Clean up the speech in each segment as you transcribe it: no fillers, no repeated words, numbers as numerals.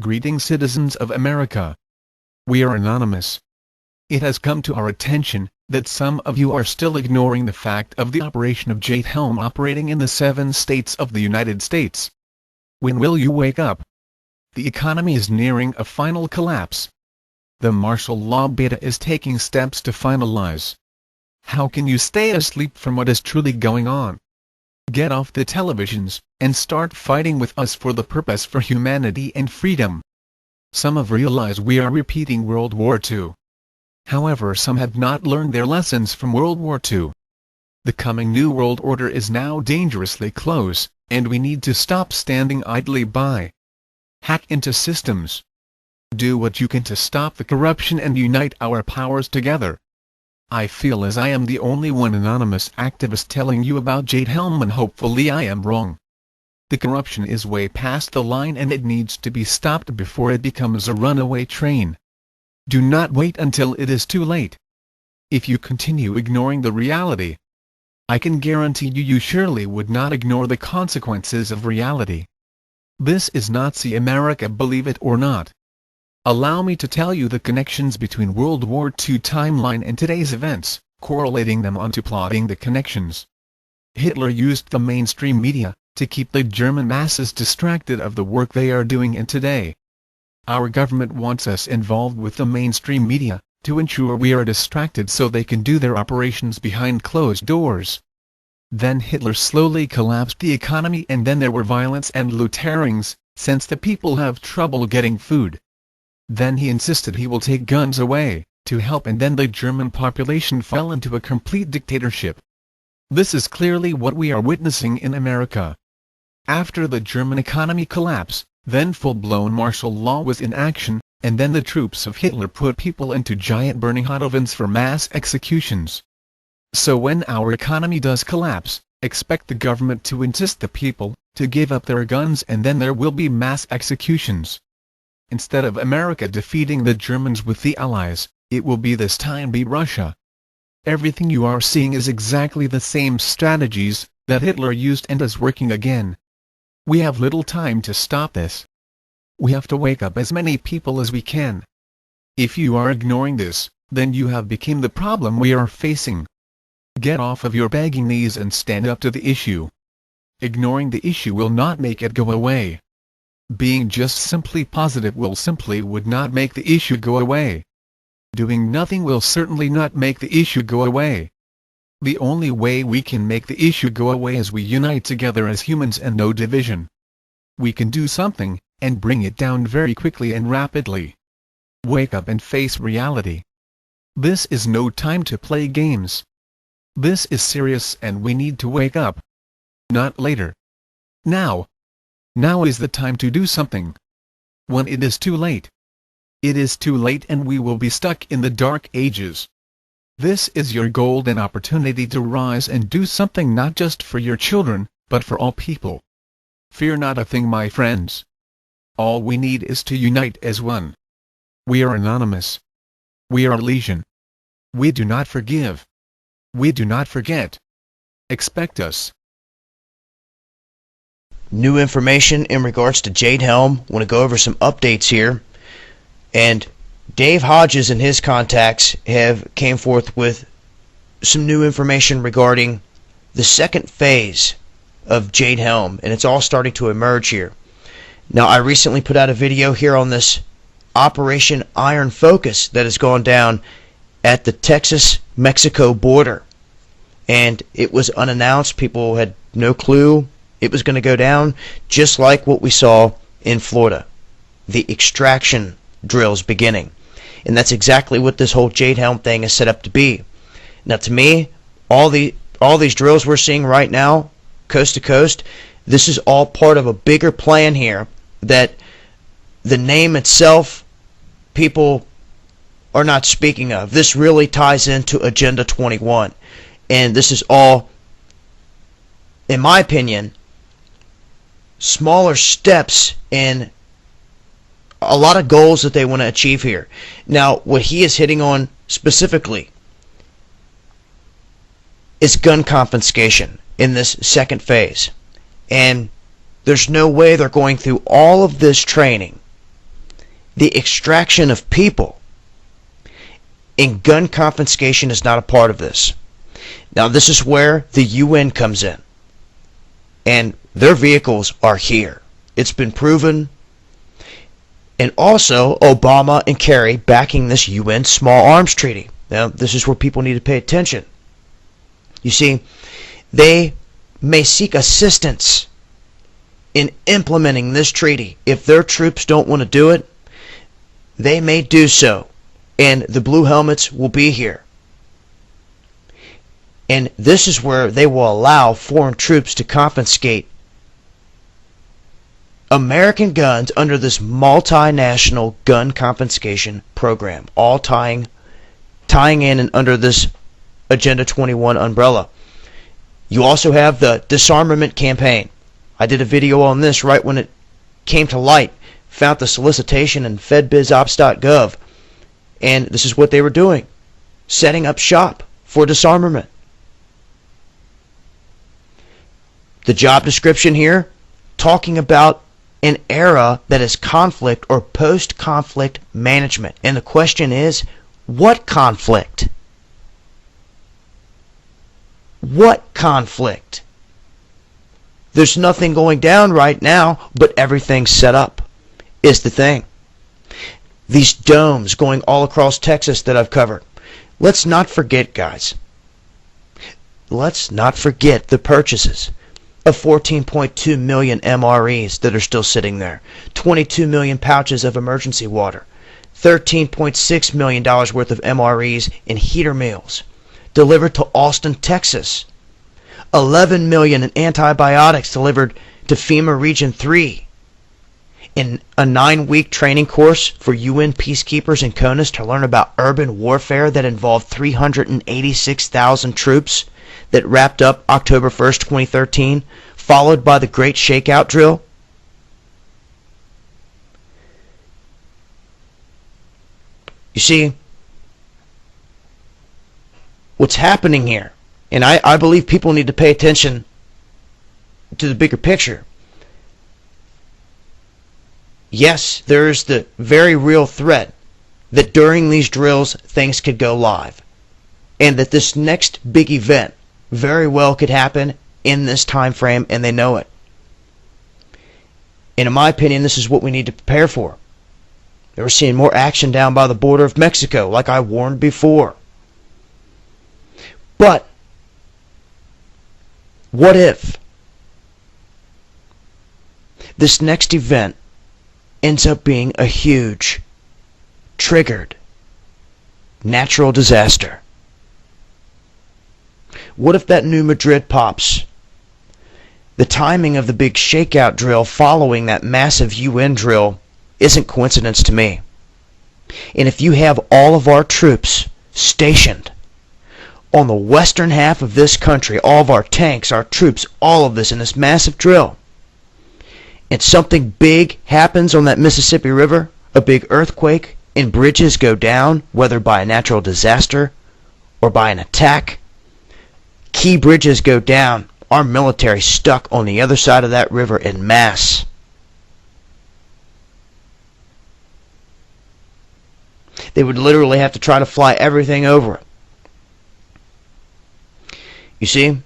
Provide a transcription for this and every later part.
Greetings, citizens of America. We are anonymous. It has come to our attention that some of you are still ignoring the fact of the operation of JH15 operating in the 7 states of the United States. When will you wake up? The economy is nearing a final collapse. The martial law beta is taking steps to finalize. How can you stay asleep from what is truly going on? Get off the televisions, and start fighting with us for the purpose for humanity and freedom. Some have realized we are repeating World War II. However, some have not learned their lessons from World War II. The coming New World Order is now dangerously close, and we need to stop standing idly by. Hack into systems. Do what you can to stop the corruption and unite our powers together. I feel as I am the only one anonymous activist telling you about JH15, and hopefully I am wrong. The corruption is way past the line and it needs to be stopped before it becomes a runaway train. Do not wait until it is too late. If you continue ignoring the reality, I can guarantee you surely would not ignore the consequences of reality. This is Nazi America, believe it or not. Allow me to tell you the connections between World War II timeline and today's events, correlating them onto plotting the connections. Hitler used the mainstream media to keep the German masses distracted of the work they are doing, and today our government wants us involved with the mainstream media to ensure we are distracted so they can do their operations behind closed doors. Then Hitler slowly collapsed the economy, and then there were violence and looterings, since the people have trouble getting food. Then he insisted he will take guns away, to help, and then the German population fell into a complete dictatorship. This is clearly what we are witnessing in America. After the German economy collapsed, then full-blown martial law was in action, and then the troops of Hitler put people into giant burning hot ovens for mass executions. So when our economy does collapse, expect the government to insist the people to give up their guns, and then there will be mass executions. Instead of America defeating the Germans with the Allies, it will be this time be Russia. Everything you are seeing is exactly the same strategies that Hitler used and is working again. We have little time to stop this. We have to wake up as many people as we can. If you are ignoring this, then you have become the problem we are facing. Get off of your begging knees and stand up to the issue. Ignoring the issue will not make it go away. Being just simply positive would not make the issue go away. Doing nothing will certainly not make the issue go away. The only way we can make the issue go away is we unite together as humans and no division. We can do something, and bring it down very quickly and rapidly. Wake up and face reality. This is no time to play games. This is serious, and we need to wake up. Not later. Now. Now is the time to do something. When it is too late. It is too late, and we will be stuck in the dark ages. This is your golden opportunity to rise and do something, not just for your children, but for all people. Fear not a thing, my friends. All we need is to unite as one. We are anonymous. We are legion. We do not forgive. We do not forget. Expect us. New information in regards to JH15. Want to go over some updates here. And Dave Hodges and his contacts have came forth with some new information regarding the second phase of JH15, and it's all starting to emerge here. Now, I recently put out a video here on this Operation Iron Focus that has gone down at the Texas-Mexico border, and it was unannounced. People had no clue it was going to go down, just like what we saw in Florida, the extraction drills beginning. And that's exactly what this whole JH15 thing is set up to be. Now, to me, all these drills we're seeing right now, coast to coast, this is all part of a bigger plan here that the name itself people are not speaking of. This really ties into Agenda 21. And this is all, in my opinion, smaller steps in a lot of goals that they want to achieve here. Now, what he is hitting on specifically is gun confiscation in this second phase. And there's no way they're going through all of this training the extraction of people. And gun confiscation is not a part of this. Now this is where the UN comes in. And their vehicles are here. It's been proven. And also Obama and Kerry backing this UN small arms treaty. Now this is where people need to pay attention. You see, they may seek assistance in implementing this treaty. If their troops don't want to do it, they may do so. And the blue helmets will be here. And this is where they will allow foreign troops to confiscate American guns under this multinational gun confiscation program, all tying in and under this Agenda 21 umbrella. You also have the disarmament campaign. I did a video on this right when it came to light. Found the solicitation in fedbizops.gov. And this is what they were doing. Setting up shop for disarmament. The job description here, talking about an era that is conflict or post-conflict management. And the question is, what conflict? What conflict? There's nothing going down right now, but everything's set up, is the thing. These domes going all across Texas that I've covered. Let's not forget, guys. Let's not forget the purchases of 14.2 million MREs that are still sitting there. 22 million pouches of emergency water. $13.6 million worth of MREs in heater meals delivered to Austin, Texas. 11 million in antibiotics delivered to FEMA Region 3. In a 9-week training course for UN peacekeepers in CONUS to learn about urban warfare that involved 386,000 troops that wrapped up October 1st, 2013, followed by the Great Shakeout Drill. You see, what's happening here, and I believe people need to pay attention to the bigger picture. Yes, there is the very real threat that during these drills things could go live, and that this next big event very well could happen in this time frame, and they know it. And in my opinion, this is what we need to prepare for. We're seeing more action down by the border of Mexico, like I warned before. But what if this next event ends up being a huge, triggered, natural disaster? What if that new Madrid pops? The timing of the big shakeout drill following that massive UN drill isn't coincidence to me. And if you have all of our troops stationed on the western half of this country, all of our tanks, our troops, all of this in this massive drill, and something big happens on that Mississippi River, a big earthquake, and bridges go down, whether by a natural disaster or by an attack, key bridges go down, our military stuck on the other side of that river en masse. They would literally have to try to fly everything over it. You see?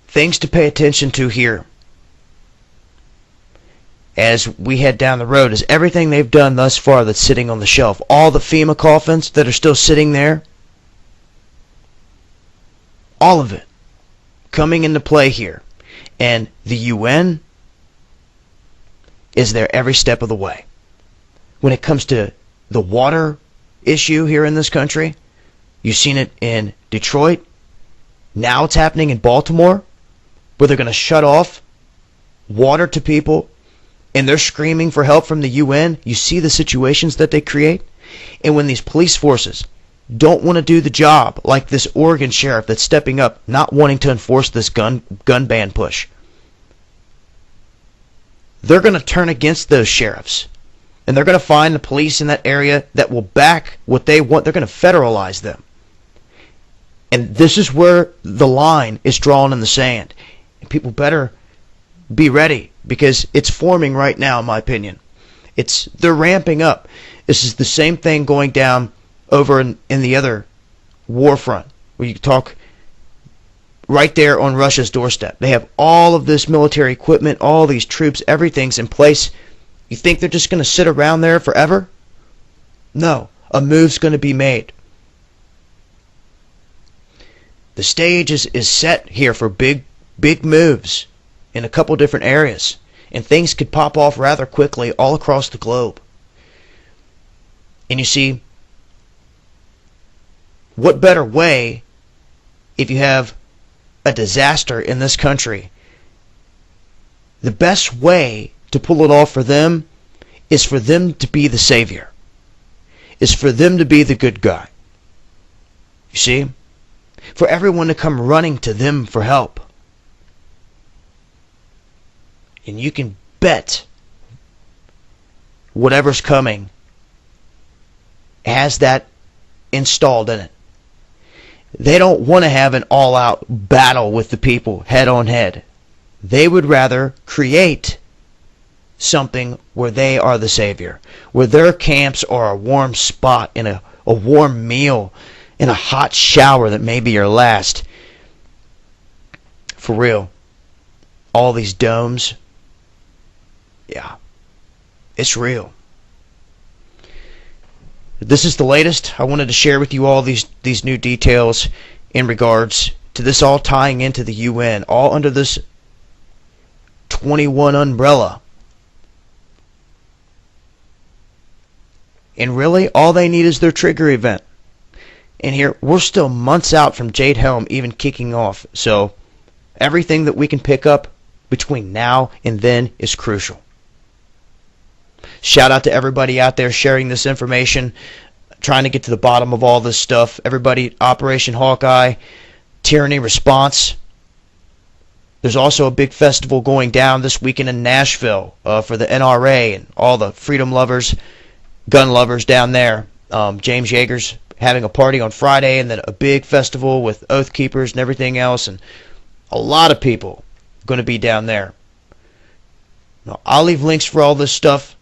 Things to pay attention to here as we head down the road is everything they've done thus far that's sitting on the shelf. All the FEMA coffins that are still sitting there. All of it coming into play here. And the UN is there every step of the way. When it comes to the water issue here in this country, you've seen it in Detroit. Now it's happening in Baltimore, where they're going to shut off water to people, and they're screaming for help from the UN. You see the situations that they create? And when these police forces don't want to do the job, like this Oregon sheriff that's stepping up, not wanting to enforce this gun ban push, they're going to turn against those sheriffs. And they're going to find the police in that area that will back what they want. They're going to federalize them. And this is where the line is drawn in the sand. And people better be ready, because it's forming right now, in my opinion. They're ramping up. This is the same thing going down over in the other war front, where you talk right there on Russia's doorstep. They have all of this military equipment, all these troops, everything's in place. You think they're just going to sit around there forever? No, a move's going to be made. The stage is set here for big moves in a couple different areas, and things could pop off rather quickly all across the globe. And you see, what better way, if you have a disaster in this country, the best way to pull it off for them is for them to be the savior, is for them to be the good guy. You see? For everyone to come running to them for help. And you can bet whatever's coming has that installed in it. They don't want to have an all-out battle with the people head on head. They would rather create something where they are the savior, where their camps are a warm spot, in a warm meal, in a hot shower that may be your last. For real. All these domes. Yeah. It's real. This is the latest. I wanted to share with you all these new details in regards to this all tying into the UN, all under this 21 umbrella. And really, all they need is their trigger event. And here, we're still months out from Jade Helm even kicking off. So, everything that we can pick up between now and then is crucial. Shout out to everybody out there sharing this information, trying to get to the bottom of all this stuff. Everybody, Operation Hawkeye, Tyranny Response. There's also a big festival going down this weekend in Nashville for the NRA and all the freedom lovers, gun lovers down there. James Yeager's having a party on Friday, and then a big festival with Oath Keepers and everything else, and a lot of people going to be down there. Now, I'll leave links for all this stuff.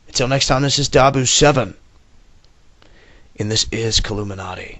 Until next time, this is Dabu7, and this is Killuminati.